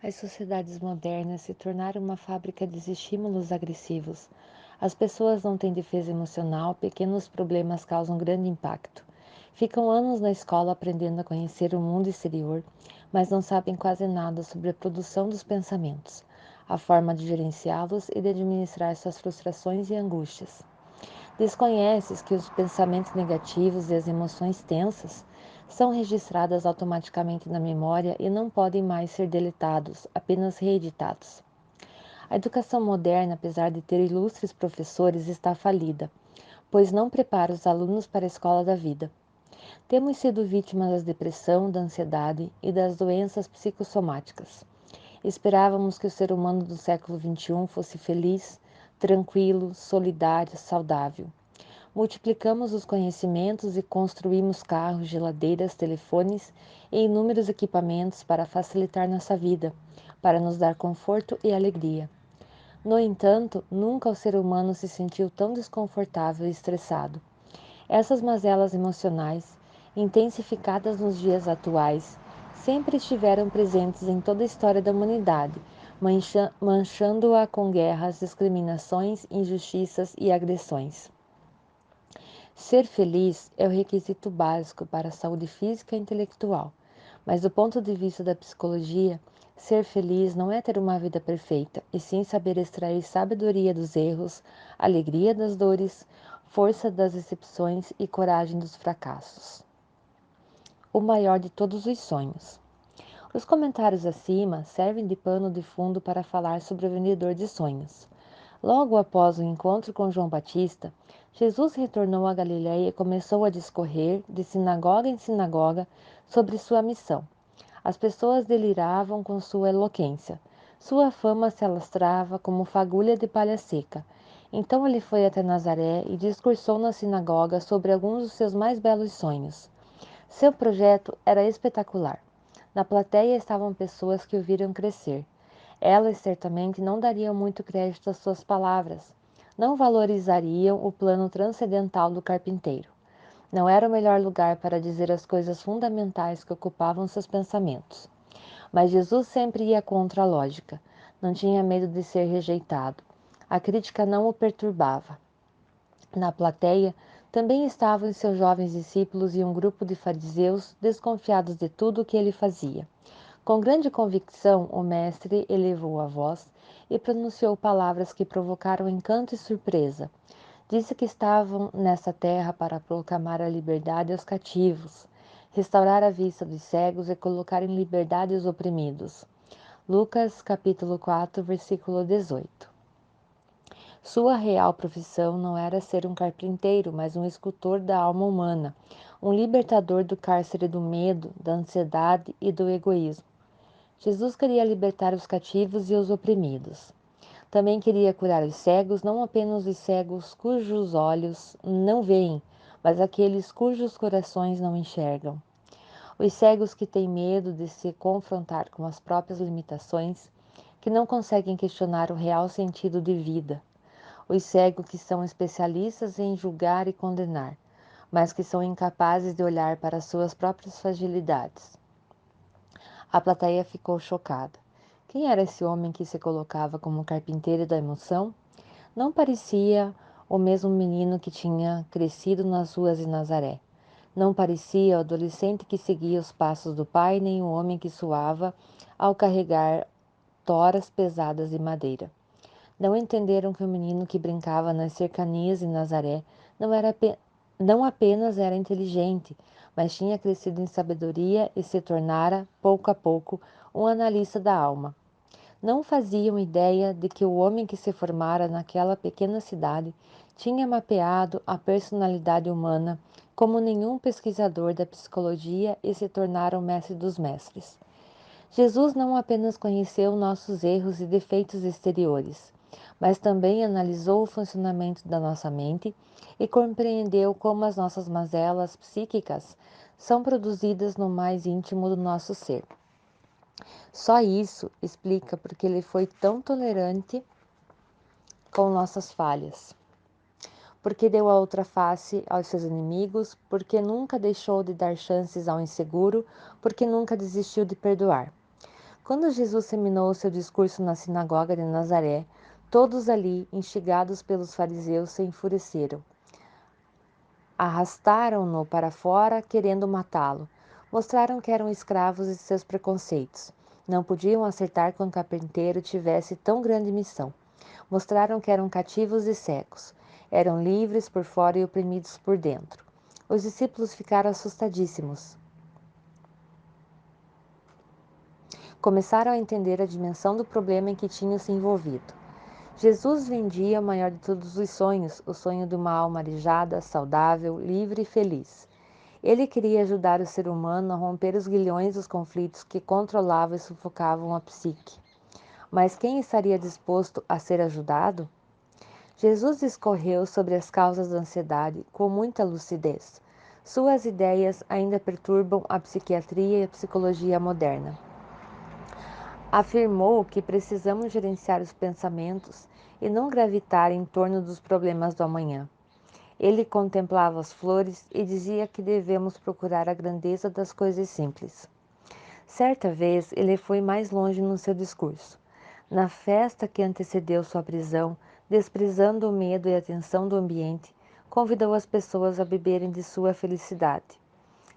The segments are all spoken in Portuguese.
As sociedades modernas se tornaram uma fábrica de estímulos agressivos. As pessoas não têm defesa emocional, pequenos problemas causam grande impacto. Ficam anos na escola aprendendo a conhecer o mundo exterior, mas não sabem quase nada sobre a produção dos pensamentos, a forma de gerenciá-los e de administrar suas frustrações e angústias. Desconheces que os pensamentos negativos e as emoções tensas são registradas automaticamente na memória e não podem mais ser deletados, apenas reeditados. A educação moderna, apesar de ter ilustres professores, está falida, pois não prepara os alunos para a escola da vida. Temos sido vítimas da depressão, da ansiedade e das doenças psicossomáticas. Esperávamos que o ser humano do século XXI fosse feliz, tranquilo, solidário, saudável. Multiplicamos os conhecimentos e construímos carros, geladeiras, telefones e inúmeros equipamentos para facilitar nossa vida, para nos dar conforto e alegria. No entanto, nunca o ser humano se sentiu tão desconfortável e estressado. Essas mazelas emocionais, intensificadas nos dias atuais, sempre estiveram presentes em toda a história da humanidade, manchando-a com guerras, discriminações, injustiças e agressões. Ser feliz é o requisito básico para a saúde física e intelectual, mas do ponto de vista da psicologia, ser feliz não é ter uma vida perfeita, e sim saber extrair sabedoria dos erros, alegria das dores, força das decepções e coragem dos fracassos. O maior de todos os sonhos. Os comentários acima servem de pano de fundo para falar sobre o vendedor de sonhos. Logo após o encontro com João Batista, Jesus retornou a Galiléia e começou a discorrer de sinagoga em sinagoga sobre sua missão. As pessoas deliravam com sua eloquência. Sua fama se alastrava como fagulha de palha seca. Então ele foi até Nazaré e discursou na sinagoga sobre alguns dos seus mais belos sonhos. Seu projeto era espetacular. Na plateia estavam pessoas que o viram crescer. Elas certamente não dariam muito crédito às suas palavras, não valorizariam o plano transcendental do carpinteiro. Não era o melhor lugar para dizer as coisas fundamentais que ocupavam seus pensamentos. Mas Jesus sempre ia contra a lógica. Não tinha medo de ser rejeitado. A crítica não o perturbava. Na plateia também estavam seus jovens discípulos e um grupo de fariseus desconfiados de tudo o que ele fazia. Com grande convicção, o mestre elevou a voz e pronunciou palavras que provocaram encanto e surpresa. Disse que estavam nessa terra para proclamar a liberdade aos cativos, restaurar a vista dos cegos e colocar em liberdade os oprimidos. Lucas capítulo 4, versículo 18. Sua real profissão não era ser um carpinteiro, mas um escultor da alma humana, um libertador do cárcere do medo, da ansiedade e do egoísmo. Jesus queria libertar os cativos e os oprimidos. Também queria curar os cegos, não apenas os cegos cujos olhos não veem, mas aqueles cujos corações não enxergam. Os cegos que têm medo de se confrontar com as próprias limitações, que não conseguem questionar o real sentido de vida. Os cegos que são especialistas em julgar e condenar, mas que são incapazes de olhar para suas próprias fragilidades. A plateia ficou chocada. Quem era esse homem que se colocava como carpinteiro da emoção? Não parecia o mesmo menino que tinha crescido nas ruas de Nazaré. Não parecia o adolescente que seguia os passos do pai, nem o homem que suava ao carregar toras pesadas de madeira. Não entenderam que o menino que brincava nas cercanias de Nazaré não apenas era inteligente, mas tinha crescido em sabedoria e se tornara, pouco a pouco, um analista da alma. Não faziam ideia de que o homem que se formara naquela pequena cidade tinha mapeado a personalidade humana como nenhum pesquisador da psicologia e se tornara o mestre dos mestres. Jesus não apenas conheceu nossos erros e defeitos exteriores, mas também analisou o funcionamento da nossa mente e compreendeu como as nossas mazelas psíquicas são produzidas no mais íntimo do nosso ser. Só isso explica porque ele foi tão tolerante com nossas falhas, porque deu a outra face aos seus inimigos, porque nunca deixou de dar chances ao inseguro, porque nunca desistiu de perdoar. Quando Jesus terminou seu discurso na sinagoga de Nazaré, todos ali, instigados pelos fariseus, se enfureceram. Arrastaram-no para fora, querendo matá-lo. Mostraram que eram escravos de seus preconceitos. Não podiam acertar que um carpinteiro tivesse tão grande missão. Mostraram que eram cativos e cegos. Eram livres por fora e oprimidos por dentro. Os discípulos ficaram assustadíssimos. Começaram a entender a dimensão do problema em que tinham se envolvido. Jesus vendia o maior de todos os sonhos, o sonho de uma alma arejada, saudável, livre e feliz. Ele queria ajudar o ser humano a romper os grilhões dos conflitos que controlavam e sufocavam a psique. Mas quem estaria disposto a ser ajudado? Jesus discorreu sobre as causas da ansiedade com muita lucidez. Suas ideias ainda perturbam a psiquiatria e a psicologia moderna. Afirmou que precisamos gerenciar os pensamentos e não gravitar em torno dos problemas do amanhã. Ele contemplava as flores e dizia que devemos procurar a grandeza das coisas simples. Certa vez, ele foi mais longe no seu discurso. Na festa que antecedeu sua prisão, desprezando o medo e a tensão do ambiente, convidou as pessoas a beberem de sua felicidade.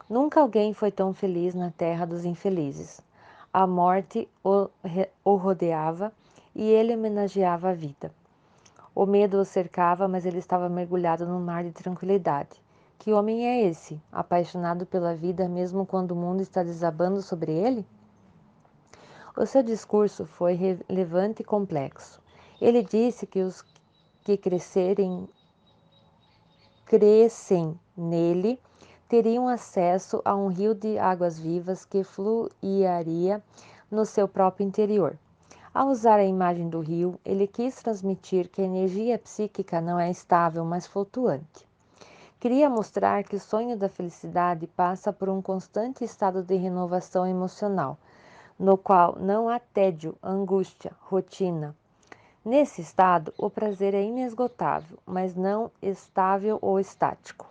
Nunca alguém foi tão feliz na terra dos infelizes. A morte o rodeava e ele homenageava a vida. O medo o cercava, mas ele estava mergulhado num mar de tranquilidade. Que homem é esse, apaixonado pela vida mesmo quando o mundo está desabando sobre ele? O seu discurso foi relevante e complexo. Ele disse que os que crescem nele teriam acesso a um rio de águas vivas que fluiria no seu próprio interior. Ao usar a imagem do rio, ele quis transmitir que a energia psíquica não é estável, mas flutuante. Queria mostrar que o sonho da felicidade passa por um constante estado de renovação emocional, no qual não há tédio, angústia, rotina. Nesse estado, o prazer é inesgotável, mas não estável ou estático.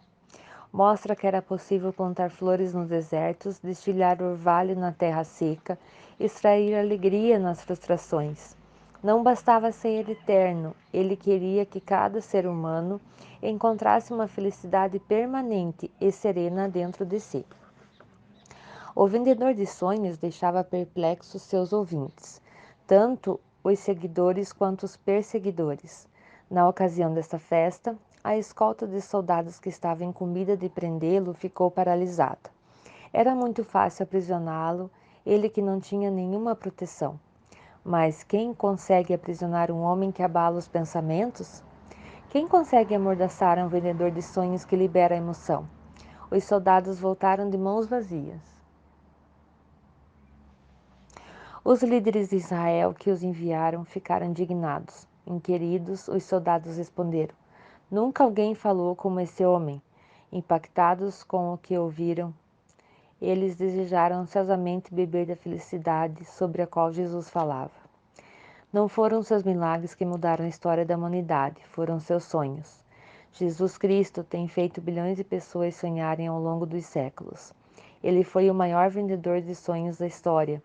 Mostra que era possível plantar flores nos desertos, destilhar orvalho na terra seca, extrair alegria nas frustrações. Não bastava ser eterno, ele queria que cada ser humano encontrasse uma felicidade permanente e serena dentro de si. O vendedor de sonhos deixava perplexos seus ouvintes, tanto os seguidores quanto os perseguidores. Na ocasião desta festa, a escolta de soldados que estava incumbida de prendê-lo ficou paralisada. Era muito fácil aprisioná-lo, ele que não tinha nenhuma proteção. Mas quem consegue aprisionar um homem que abala os pensamentos? Quem consegue amordaçar um vendedor de sonhos que libera a emoção? Os soldados voltaram de mãos vazias. Os líderes de Israel que os enviaram ficaram indignados. Inquiridos, os soldados responderam: Nunca alguém falou como esse homem. Impactados com o que ouviram, eles desejaram ansiosamente beber da felicidade sobre a qual Jesus falava. Não foram seus milagres que mudaram a história da humanidade, foram seus sonhos. Jesus Cristo tem feito bilhões de pessoas sonharem ao longo dos séculos. Ele foi o maior vendedor de sonhos da história.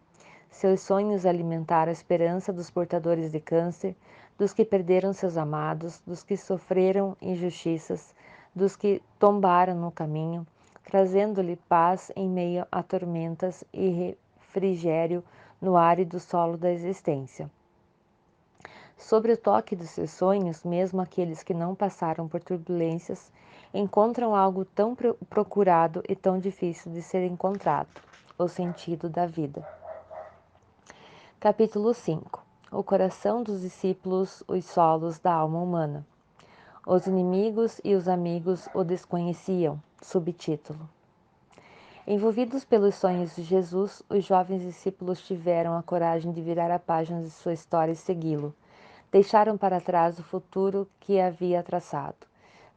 Seus sonhos alimentaram a esperança dos portadores de câncer, dos que perderam seus amados, dos que sofreram injustiças, dos que tombaram no caminho, trazendo-lhe paz em meio a tormentas e refrigério no árido solo da existência. Sobre o toque dos seus sonhos, mesmo aqueles que não passaram por turbulências, encontram algo tão procurado e tão difícil de ser encontrado: o sentido da vida. Capítulo 5. O coração dos discípulos, os solos da alma humana. Os inimigos e os amigos o desconheciam. Subtítulo. Envolvidos pelos sonhos de Jesus, os jovens discípulos tiveram a coragem de virar a página de sua história e segui-lo. Deixaram para trás o futuro que havia traçado.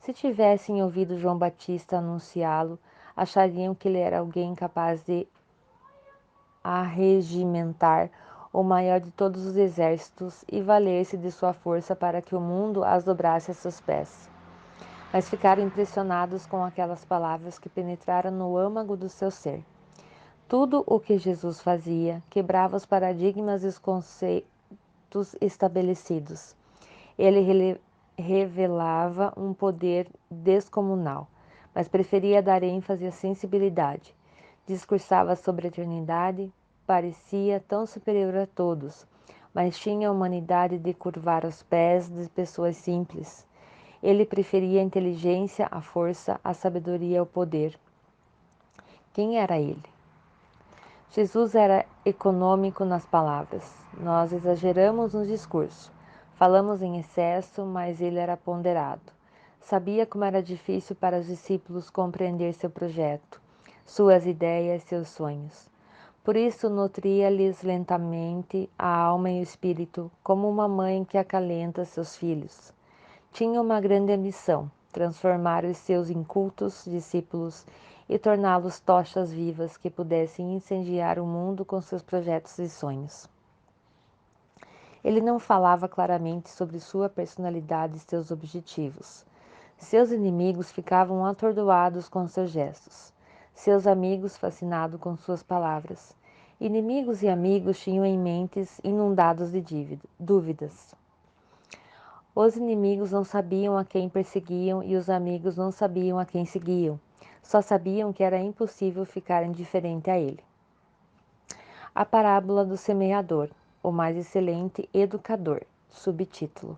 Se tivessem ouvido João Batista anunciá-lo, achariam que ele era alguém capaz de arregimentar o maior de todos os exércitos e valer-se de sua força para que o mundo as dobrasse a seus pés. Mas ficaram impressionados com aquelas palavras que penetraram no âmago do seu ser. Tudo o que Jesus fazia quebrava os paradigmas e os conceitos estabelecidos. Ele revelava um poder descomunal, mas preferia dar ênfase à sensibilidade. Discursava sobre a eternidade, parecia tão superior a todos, mas tinha a humanidade de curvar aos pés de pessoas simples. Ele preferia a inteligência, a força, a sabedoria ao poder. Quem era ele? Jesus era econômico nas palavras. Nós exageramos no discurso. Falamos em excesso, mas ele era ponderado. Sabia como era difícil para os discípulos compreender seu projeto, suas ideias, seus sonhos. Por isso, nutria-lhes lentamente a alma e o espírito, como uma mãe que acalenta seus filhos. Tinha uma grande ambição: transformar os seus incultos discípulos e torná-los tochas vivas que pudessem incendiar o mundo com seus projetos e sonhos. Ele não falava claramente sobre sua personalidade e seus objetivos. Seus inimigos ficavam atordoados com seus gestos, seus amigos fascinados com suas palavras. Inimigos e amigos tinham em mentes inundados de dúvidas. Os inimigos não sabiam a quem perseguiam e os amigos não sabiam a quem seguiam. Só sabiam que era impossível ficar indiferente a ele. A parábola do semeador, o mais excelente educador. Subtítulo: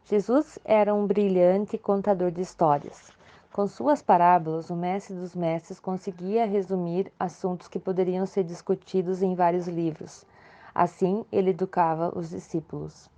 Jesus era um brilhante contador de histórias. Com suas parábolas, o mestre dos mestres conseguia resumir assuntos que poderiam ser discutidos em vários livros. Assim, ele educava os discípulos.